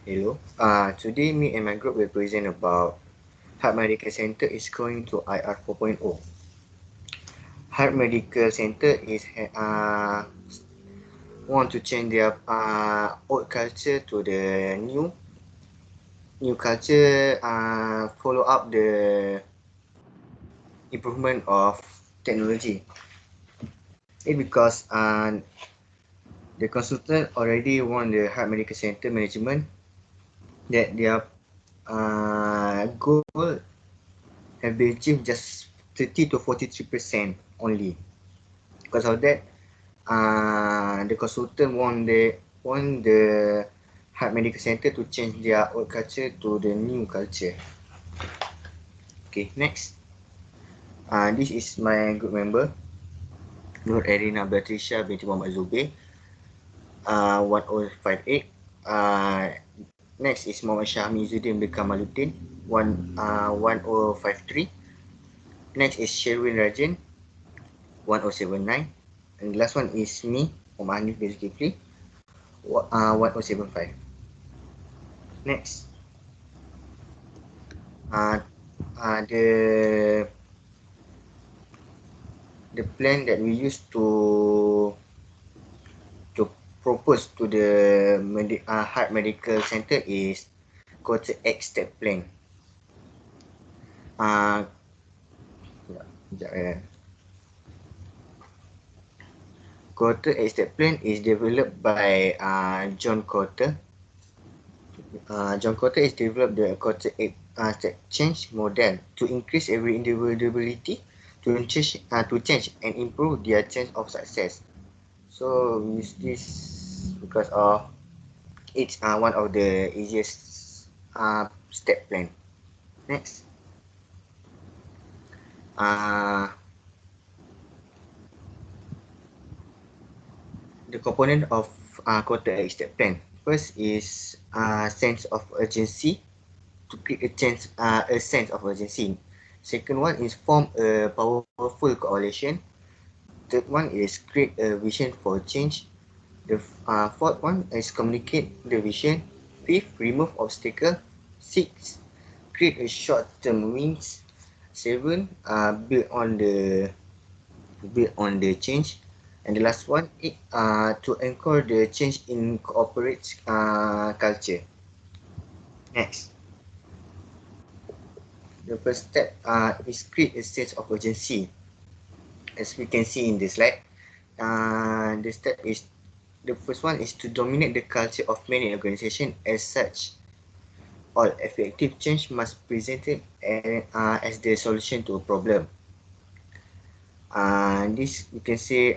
Hello. Today me and my group will present about Heart Medical Center is going to IR 4.0. Heart Medical Center is want to change their old culture to the new culture. Follow up the improvement of technology. It because the consultant already won the Heart Medical Center management that their goal have been achieved just 30 to 43% only. Because of that, the consultant want the heart medical center to change their old culture to the new culture. Okay, next. This is my group member, Nur Erina Patricia binti Muhammad Zubir, 1058. Next is Muhammad Syahmi Zuddin bin Kamaluddin, 1053. Next is Sherwin Rajan, 1079. And the last one is me, Muhammad Hanif bin Zulkifli, 1075. Next, uh, the plan that we use to propose to the heart medical center is quarter X step plan. Quarter X step plan is developed by John Cotter. John Cotter is developed the quarter X step change model to increase every individuality to change and improve their chance of success. So we use this because of it's one of the easiest step plan. Next, the component of quarter X step plan. First is sense of urgency, to create a sense of urgency. Second one is form a powerful coalition. Third one is create a vision for change. The fourth one is communicate the vision. Fifth, remove obstacle. Six, create a short-term wins. Seven, build on the change. And the last one, to anchor the change in corporate culture. Next, the first step is create a sense of urgency. As we can see in this slide, the first one is to dominate the culture of many organizations. As such, all effective change must be presented as the solution to a problem. This you can say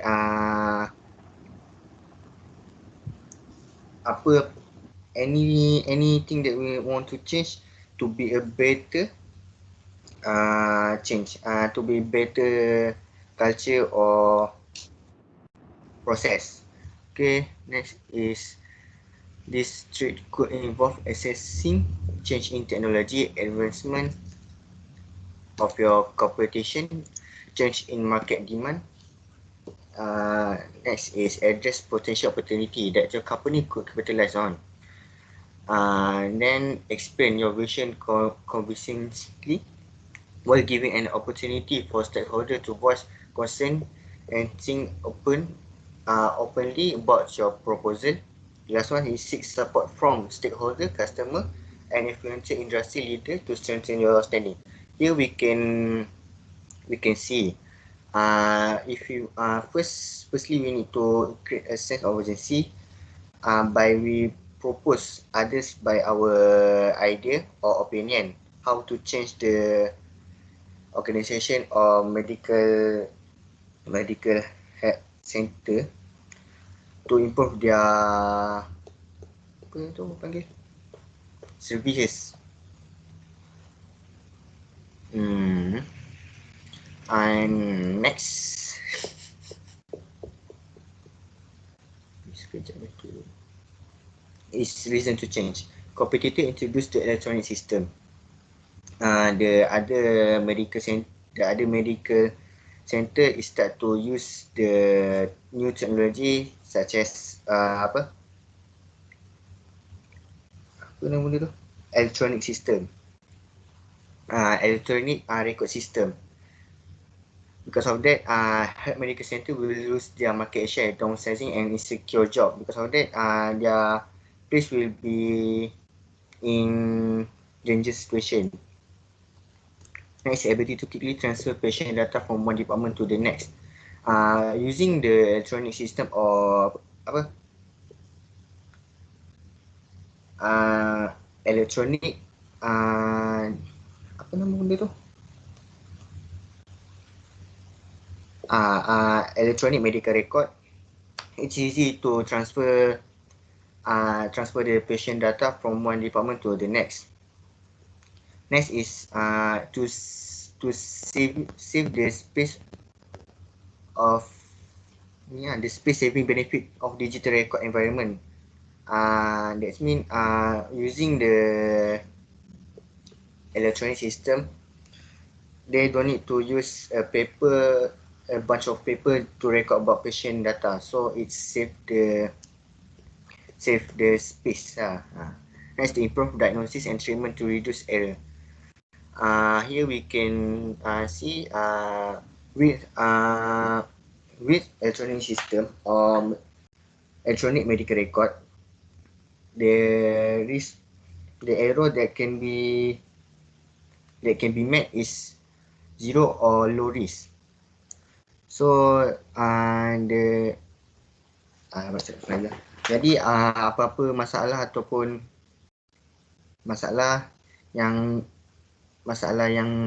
anything that we want to change to be a better change, to be better culture or process. Okay, next is this trade could involve assessing change in technology, advancement of your competition, change in market demand. Next is address potential opportunity that your company could capitalize on. Then explain your vision convincingly while giving an opportunity for stakeholders to voice concern and think openly about your proposal. The last one is seek support from stakeholder, customer, and influential industry leader to strengthen your standing. Here we can see if you firstly we need to create a sense of urgency by we propose others by our idea or opinion how to change the organisation or medical health center to improve their apa tu panggil services. And next, is reason to change. Competitor introduced the electronic system. The other medical center is start to use the new technology such as apa nama dia tu, electronic system, electronic record system. Because of that, health medical center will lose their market share, downsizing and insecure job. Because of that, their place will be in dangerous situation. Next, ability to quickly transfer patient data from one department to the next. Using the electronic system or apa? Electronic apa nama benda tu? Electronic medical record. It's easy to transfer the patient data from one department to the next. Next is to save the space of the space saving benefit of digital record environment. That means using the electronic system, they don't need to use a bunch of paper to record about patient data. So it save the space. Next, to improve diagnosis and treatment to reduce error. Here we can see with electronic system or electronic medical record, the error that can be met is zero or low risk. So jadi apa-apa masalah ataupun masalah yang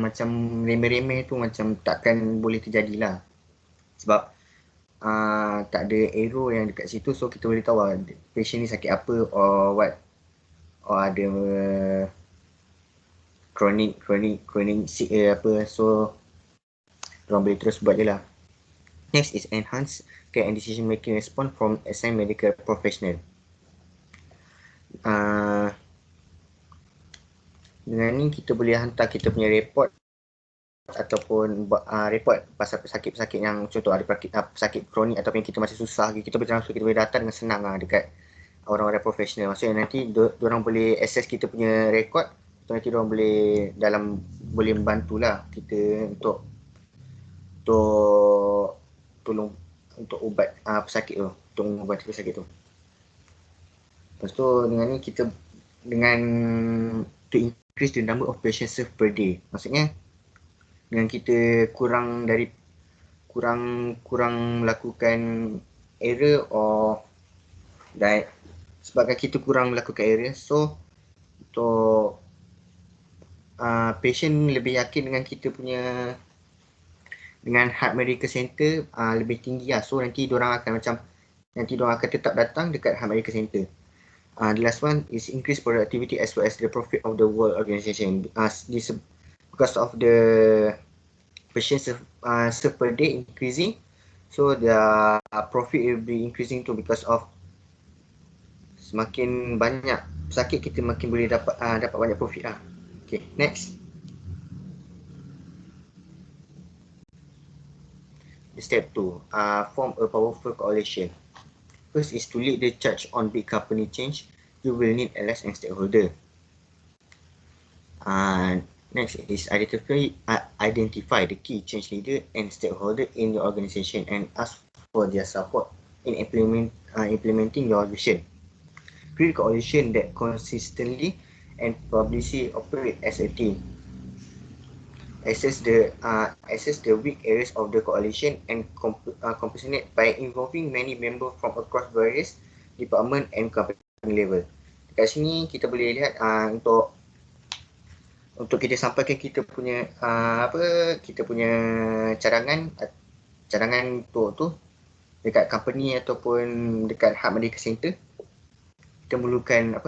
macam remeh-remeh tu macam takkan boleh terjadilah, sebab tak ada error yang dekat situ. So kita boleh tahu patient ni sakit apa or what, or ada chronic sick apa. So orang boleh terus buat je lah. Next is enhance care and decision making response from assigned medical professional. Dengan ni kita boleh hantar kita punya report ataupun report pasal pesakit-pesakit yang contoh ada pesakit kronik ataupun kita masih susah, kita boleh transfer, kita boleh datang dengan senang dekat orang-orang profesional. Maksudnya nanti diorang boleh access kita punya rekod, nanti diorang boleh membantulah kita untuk tolong untuk ubat pesakit tu, untuk mengubati pesakit tu. Lepas tu dengan ni kita to increase the number of patients served per day. Maksudnya dengan kita kurang melakukan error or sebabkan kita kurang melakukan error, so untuk patient lebih yakin dengan kita punya dengan heart medical center lebih tinggi lah. So nanti diorang akan tetap datang dekat heart medical center. The last one is increase productivity as well as the profit of the whole organization. Because of the patients served per day increasing, so the profit will be increasing too, because of semakin banyak pesakit kita makin boleh dapat banyak profit lah. Okay, next. Step 2, form a powerful coalition. First is to lead the charge on big company change. You will need allies and stakeholder. Next is identify the key change leader and stakeholder in your organization and ask for their support in implementing your vision. Create a coalition that consistently and publicly operate as a team. Assess the weak areas of the coalition and compensate by involving many members from across various department and company level. Dekat sini kita boleh lihat untuk kita sampaikan kita punya cadangan untuk tu dekat company ataupun dekat heart medical center, kita memerlukan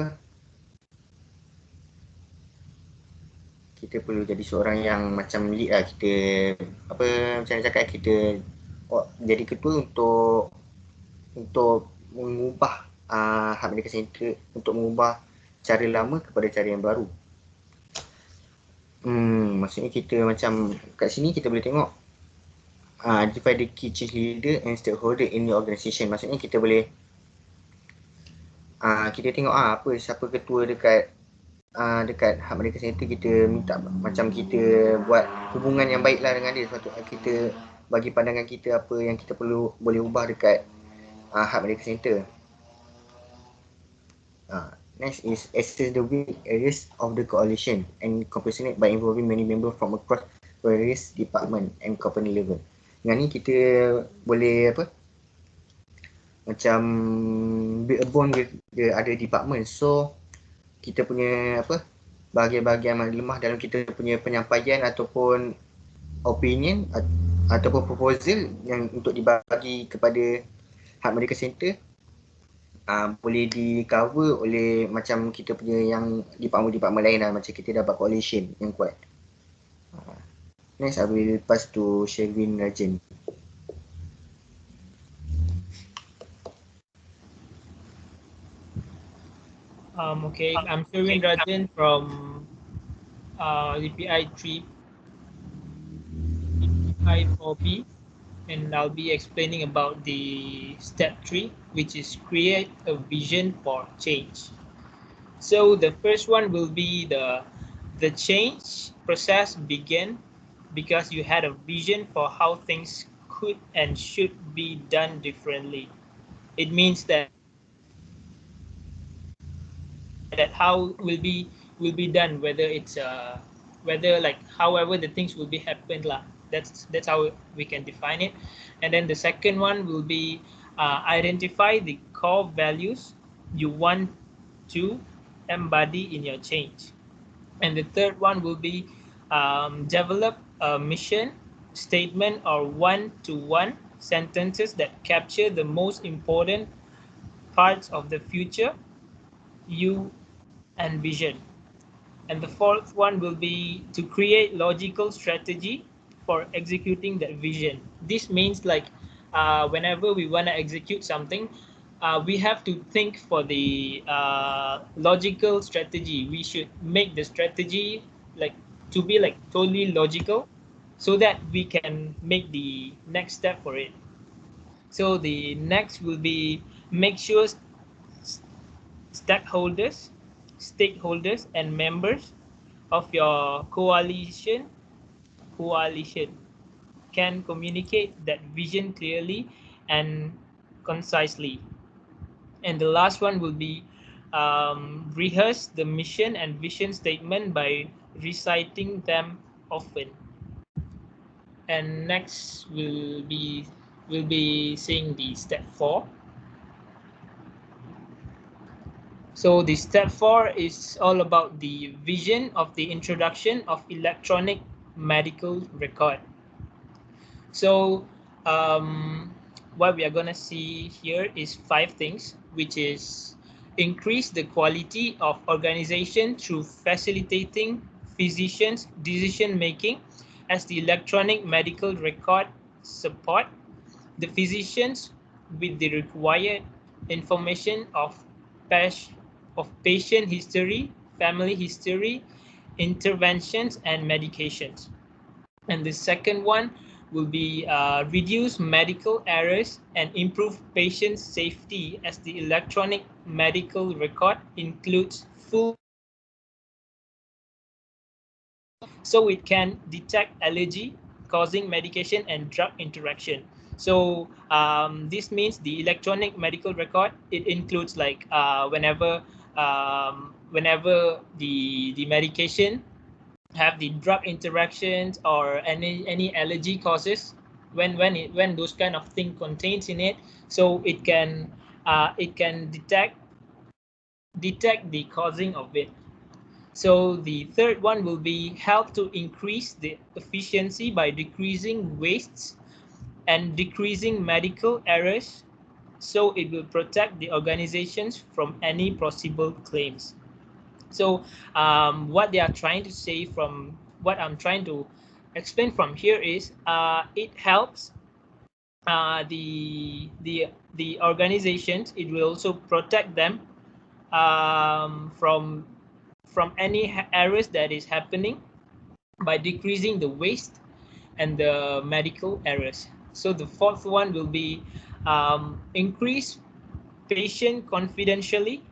kita perlu jadi seorang yang macam lead lah. Kita macam nak cakap, kita jadi ketua untuk mengubah heart medical center, untuk mengubah cara lama kepada cara yang baru. Maksudnya kita macam kat sini kita boleh tengok identify the key change leader and stakeholder in your organisation. Maksudnya kita boleh kita tengok siapa ketua dekat dekat hak medical center kita minta macam kita buat hubungan yang baiklah dengan dia. Suatu kita bagi pandangan kita apa yang kita boleh ubah dekat hak medical center. Next is assess the weak areas of the coalition and compensate by involving many members from across various department and company level. Dengan ni kita boleh macam build a bond with the other department. So kita punya bahagian-bahagian yang lemah dalam kita punya penyampaian ataupun opinion ataupun proposal yang untuk dibagi kepada hak medical center boleh di cover oleh macam kita punya yang department lain lah, macam kita dapat coalition yang kuat. Next, I will pass to Sherwin Rajan. Okay, I'm Sherwin Rajan from DPI3 DPI4B, and I'll be explaining about the step 3, which is create a vision for change. So the first one will be the change process begin because you had a vision for how things could and should be done differently. It means that how will be done, whether it's whether like however the things will be happened lah. That's how we can define it. And then the second one will be identify the core values you want to embody in your change. And the third one will be develop a mission statement or one-to-one sentences that capture the most important parts of the future you envision. And the fourth one will be to create logical strategy for executing that vision. This means like whenever we want to execute something, we have to think for the logical strategy. We should make the strategy like to be like totally logical so that we can make the next step for it. So the next will be make sure stakeholders and members of your coalition can communicate that vision clearly and concisely. And the last one will be rehearse the mission and vision statement by reciting them often. And next we'll be seeing the step 4. So the step 4 is all about the vision of the introduction of electronic medical record. So what we are going to see here is 5 things, which is increase the quality of organization through facilitating physicians' decision making as the electronic medical record support the physicians with the required information of patient history, family history, interventions, and medications. And the second one will be reduce medical errors and improve patient safety as the electronic medical record includes full, so it can detect allergy causing medication and drug interaction. So this means the electronic medical record, it includes like whenever the medication have the drug interactions or any allergy causes, when those kind of thing contains in it, so it can detect the causing of it. So the third one will be help to increase the efficiency by decreasing wastes and decreasing medical errors, so it will protect the organizations from any possible claims. So what they are trying to say, from what I'm trying to explain from here, is it helps the organizations. It will also protect them from any errors that is happening by decreasing the waste and the medical errors. So the fourth one will be increase patient confidentially,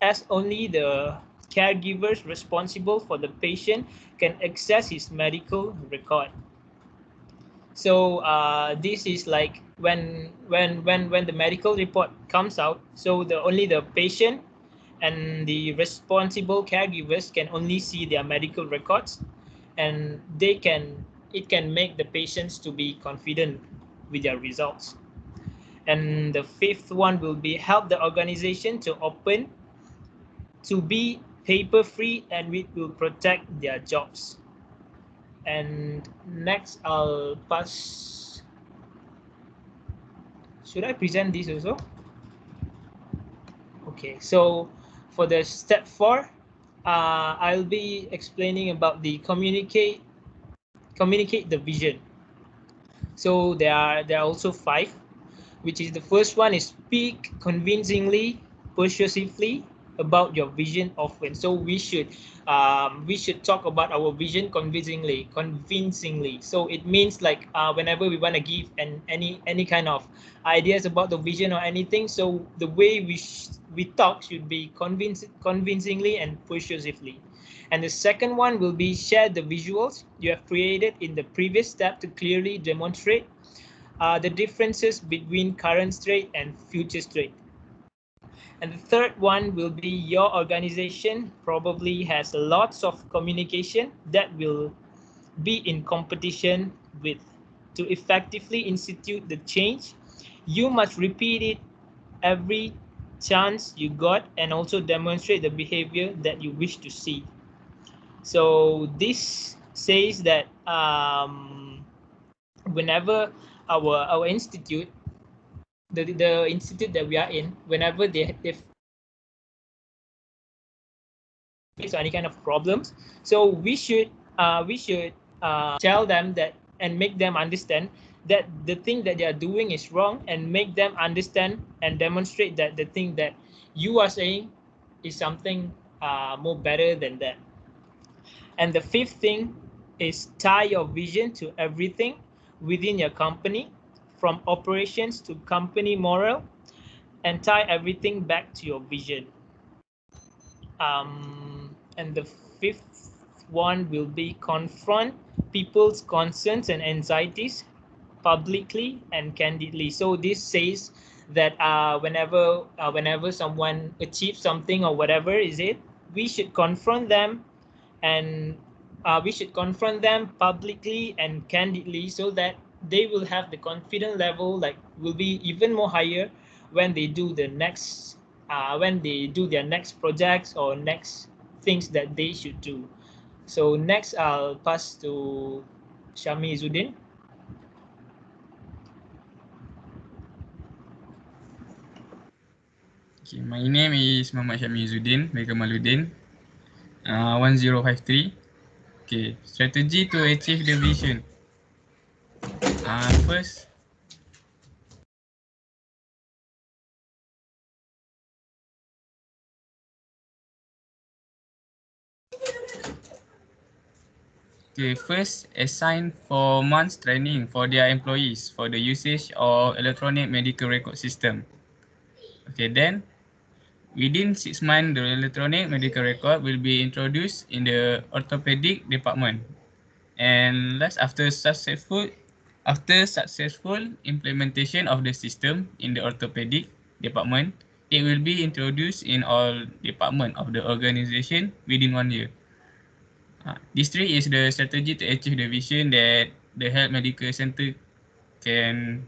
as only the caregivers responsible for the patient can access his medical record. So this is like when the medical report comes out, so only the patient and the responsible caregivers can only see their medical records, and it can make the patients to be confident with their results. And the fifth one will be help the organization to be paper free, and it will protect their jobs. And next, I'll pass. Should I present this also? Okay, so for the step 4, I'll be explaining about the communicate the vision. So there are also 5, which is the first one is speak convincingly, persuasively about your vision often. So we should talk about our vision convincingly. So it means like whenever we want to give any kind of ideas about the vision or anything, so the way we talk should be convincingly and persuasively. And the second one will be share the visuals you have created in the previous step to clearly demonstrate the differences between current state and future state. And the third one will be your organization probably has lots of communication that will be in competition with. To effectively institute the change, you must repeat it every chance you got and also demonstrate the behavior that you wish to see. So this says that whenever our institute, the institute that we are in, whenever they face any kind of problems, so we should tell them that and make them understand that the thing that they are doing is wrong, and make them understand and demonstrate that the thing that you are saying is something more better than that. And the fifth thing is tie your vision to everything within your company, from operations to company morale, and tie everything back to your vision. And the fifth one will be confront people's concerns and anxieties publicly and candidly. So this says that whenever someone achieves something or whatever is it, we should confront them, and we should confront them publicly and candidly, so that they will have the confidence level like will be even more higher when they do the next when they do their next projects or next things that they should do. So next I'll pass to Shami Izzuddin. Okay, my name is Muhammad Syami Izzuddin dari Kamaluddin, 1053. Okay, strategy to achieve the vision. First, assign 4 months training for their employees for the usage of electronic medical record system. Okay, then within 6 months, the electronic medical record will be introduced in the orthopedic department. And last, after successful implementation of the system in the orthopedic department, it will be introduced in all departments of the organization within 1 year. This three is the strategy to achieve the vision that the health medical center can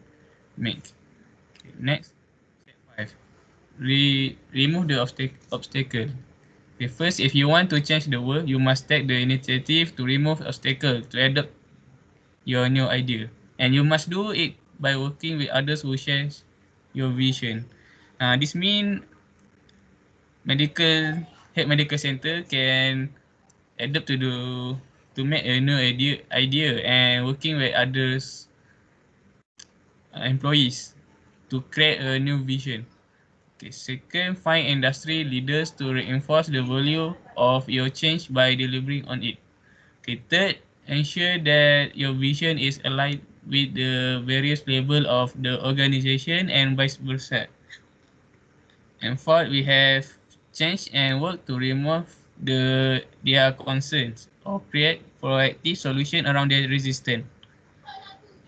make. Okay, next, step 5. Remove the obstacle. Okay, first, if you want to change the world, you must take the initiative to remove obstacle to adopt your new idea. And you must do it by working with others who share your vision. This means health medical center can adapt to make a new idea and working with others employees to create a new vision. Okay, second, find industry leaders to reinforce the value of your change by delivering on it. Okay, third, ensure that your vision is aligned with the various level of the organization and vice versa. And fourth, we have change and work to remove their concerns or create proactive solution around their resistance.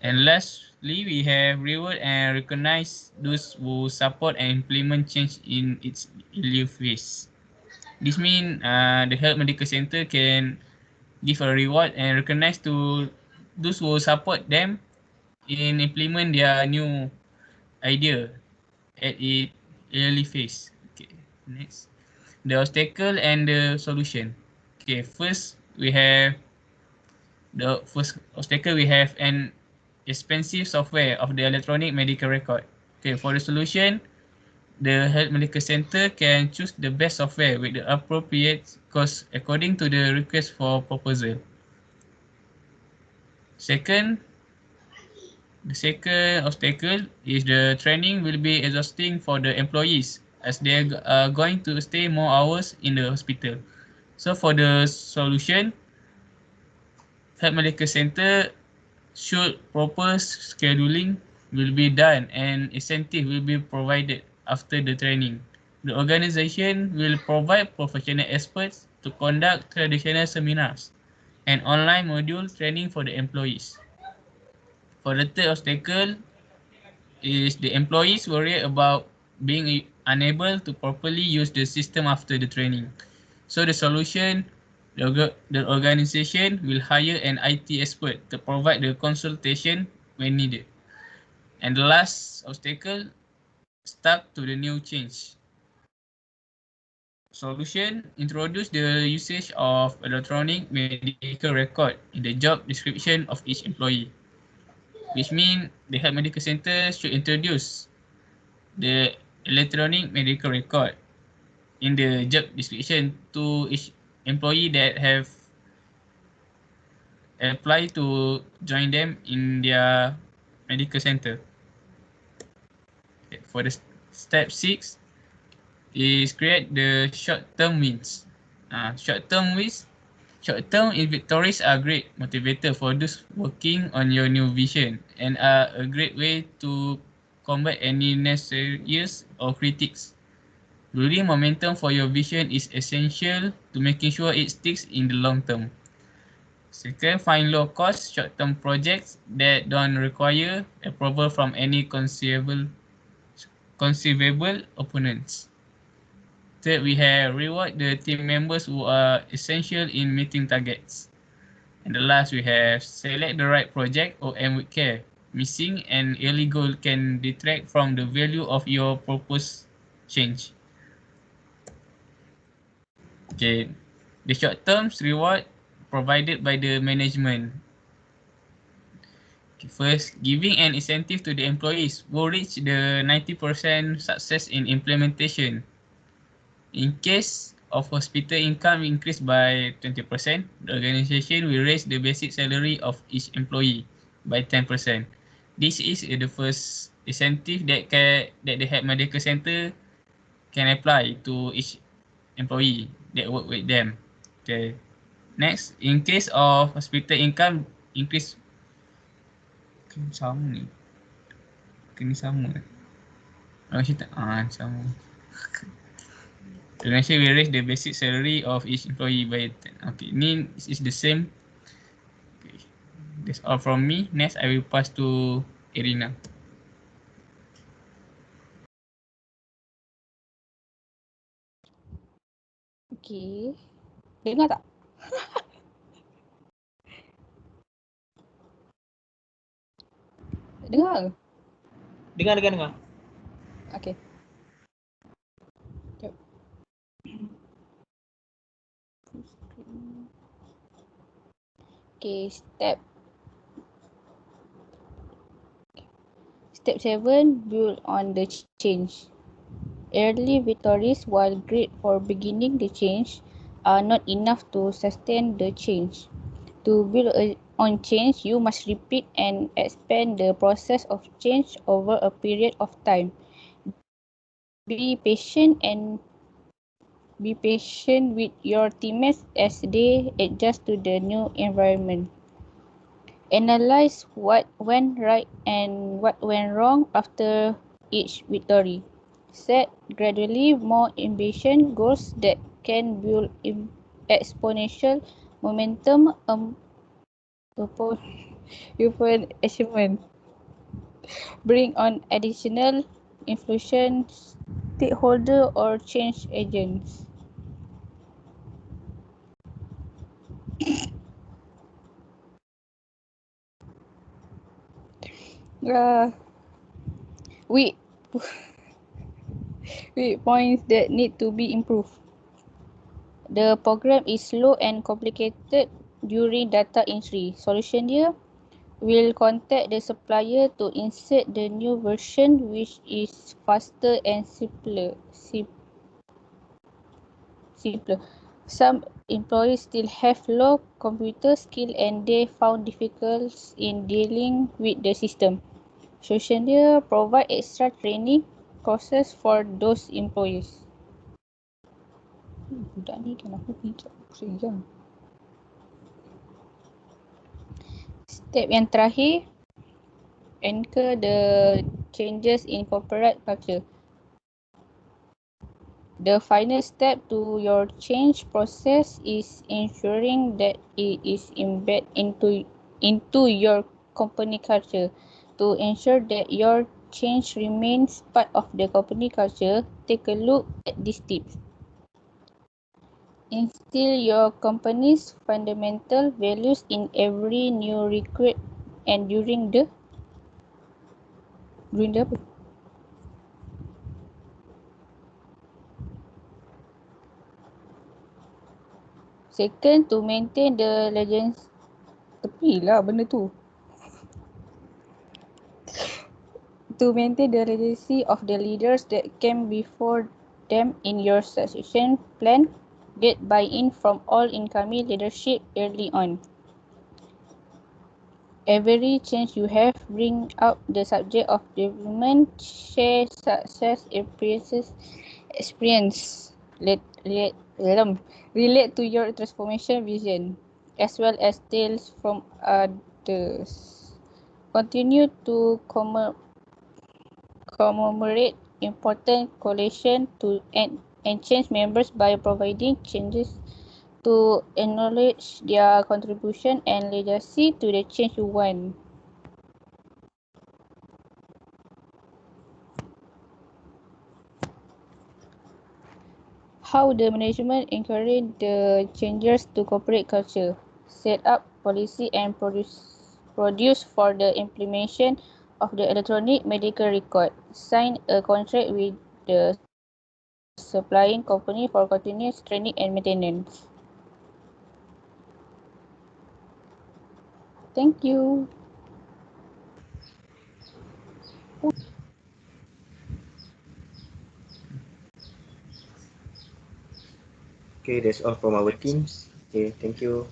And lastly, we have reward and recognize those who support and implement change in its early phase. This means the health medical center can give a reward and recognize to those who support them in implement their new idea at its early phase. Okay, next. The obstacle and the solution. Okay, first we have the first obstacle we have an expensive software of the electronic medical record. Okay, for the solution, the health medical center can choose the best software with the appropriate cost according to the request for proposal. Second, the second obstacle is the training will be exhausting for the employees as they are going to stay more hours in the hospital. So for the solution, health medical center should proper scheduling will be done and incentive will be provided after the training. The organization will provide professional experts to conduct traditional seminars and online module training for the employees. For the third obstacle is the employees worry about being unable to properly use the system after the training. So the solution, the organization will hire an IT expert to provide the consultation when needed. And the last obstacle, stuck to the new change. Solution, introduce the usage of electronic medical record in the job description of each employee, which means the health medical center should introduce the electronic medical record in the job description to each employee that have applied to join them in their medical center. Okay, for the step 6 is create the short-term wins. Short-term victories are great motivator for those working on your new vision and are a great way to combat any naysayers or critics. Building momentum for your vision is essential to making sure it sticks in the long term. Second, find low-cost short-term projects that don't require approval from any conceivable opponents. Third, we have reward the team members who are essential in meeting targets. And the last, we have select the right project or aim with care. Missing an early goal can detract from the value of your proposed change. Okay, the short-term reward provided by the management. Okay, first, giving an incentive to the employees will reach the 90% success in implementation. In case of hospital income increased by 20%, the organization will raise the basic salary of each employee by 10%. This is the first incentive that the health medical center can apply to each employee that work with them. Okay. Next, in case of hospital income increase, kena sama ni. Kena sama. Oh, cerita. Sama. The organization will raise the basic salary of each employee by 10. Okay, ni is the same. Okay. That's all from me. Next, I will pass to Irina. Okay. Dengar tak? Dengar? Dengar. Okay. Jap. Okay, Step 7, build on the change. Early victories, while great for beginning the change, are not enough to sustain the change. To build on change, you must repeat and expand the process of change over a period of time. Be patient with your teammates as they adjust to the new environment. Analyze what went right and what went wrong after each victory. Set gradually more ambitious goals that can build exponential momentum upon achievement. Bring on additional influence stakeholder or change agents. Weak points that need to be improved. The program is slow and complicated during data entry. Solution here will contact the supplier to insert the new version which is faster and simpler. Some employees still have low computer skill and they found difficulties in dealing with the system. Solution here provide extra training courses for those employees. Budak ni kenapa pijak sejam? Step yang terakhir, anchor the changes in corporate culture. The final step to your change process is ensuring that it is embedded into your company culture. To ensure that your change remains part of the company culture, take a look at these tips. Instill your company's fundamental values in every new recruit and during the apa? Second, to maintain the legends. Tepilah benda tu. To maintain the legacy of the leaders that came before them in your succession plan, get buy-in from all incoming leadership early on. Every change you have, bring up the subject of development, share success experience, relate to your transformation vision, as well as tales from others. Continue to commemorate important coalition and change members by providing changes to acknowledge their contribution and legacy to the change you want. How the management encourage the changes to corporate culture. Set up policy and produce for the implementation of the electronic medical record. Sign a contract with the supplying company for continuous training and maintenance. Thank you. Okay, that's all from our teams. Okay, thank you.